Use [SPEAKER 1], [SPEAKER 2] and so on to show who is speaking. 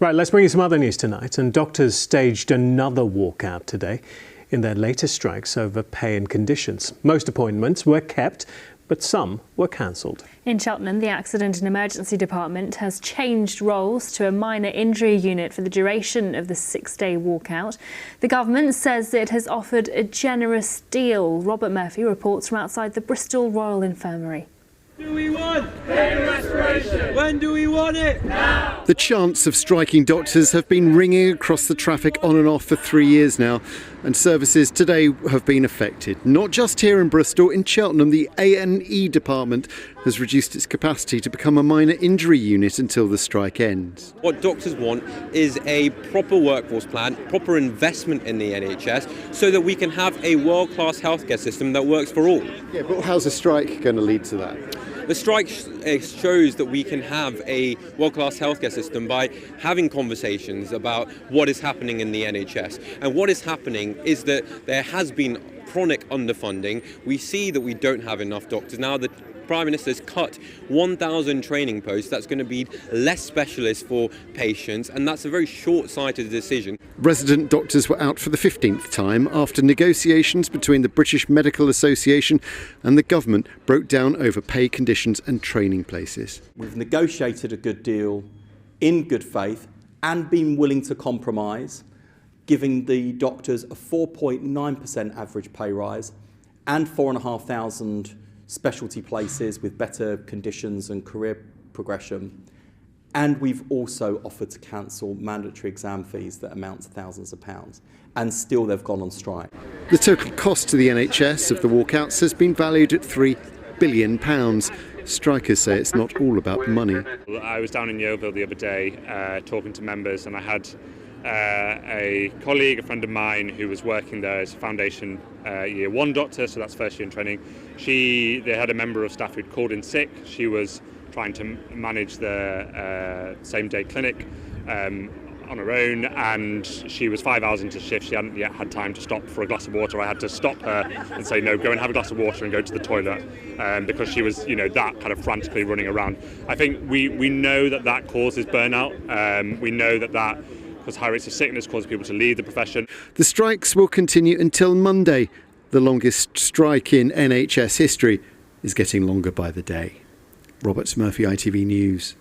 [SPEAKER 1] Right, let's bring you some other news tonight. And doctors staged another walkout today in their latest strikes over pay and conditions. Most appointments were kept, but some were cancelled.
[SPEAKER 2] In Cheltenham, the Accident and Emergency Department has changed roles to a minor injury unit for the duration of the 6-day walkout. The government says it has offered a generous deal. Robert Murphy reports from outside the Bristol Royal Infirmary.
[SPEAKER 3] Do we want pain restoration? When do we want it? Now!
[SPEAKER 4] The chants of striking doctors have been ringing across the traffic on and off for 3 years now, and services today have been affected. Not just here in Bristol, in Cheltenham, the A&E department has reduced its capacity to become a minor injury unit until the strike ends.
[SPEAKER 5] What doctors want is a proper workforce plan, proper investment in the NHS, so that we can have a world-class healthcare system that works for all.
[SPEAKER 4] Yeah, but how's a strike going to lead to that?
[SPEAKER 5] The strike shows that we can have a world-class healthcare system by having conversations about what is happening in the NHS. And what is happening is that there has been chronic underfunding. We see that we don't have enough doctors. Now the Prime Minister's cut 1,000 training posts. That's going to be less specialists for patients, and that's a very short-sighted decision.
[SPEAKER 4] Resident doctors were out for the 15th time after negotiations between the British Medical Association and the government broke down over pay conditions and training places.
[SPEAKER 6] We've negotiated a good deal in good faith and been willing to compromise, giving the doctors a 4.9% average pay rise and 4,500 specialty places with better conditions and career progression. And we've also offered to cancel mandatory exam fees that amount to thousands of pounds. And still they've gone on strike.
[SPEAKER 4] The total cost to the NHS of the walkouts has been valued at £3 billion. Strikers say it's not all about money.
[SPEAKER 7] I was down in Yeovil the other day talking to members, and I had a colleague, a friend of mine, who was working there as a foundation year 1 doctor, so that's first year in training. They had a member of staff who'd called in sick. She was trying to manage the same-day clinic on her own, and she was 5 hours into shift. She hadn't yet had time to stop for a glass of water. I had to stop her and say, no, go and have a glass of water and go to the toilet, because she was, that kind of frantically running around. I think we know that causes burnout. We know that because high rates of sickness cause people to leave the profession.
[SPEAKER 4] The strikes will continue until Monday. The longest strike in NHS history is getting longer by the day. Robert Murphy, ITV News.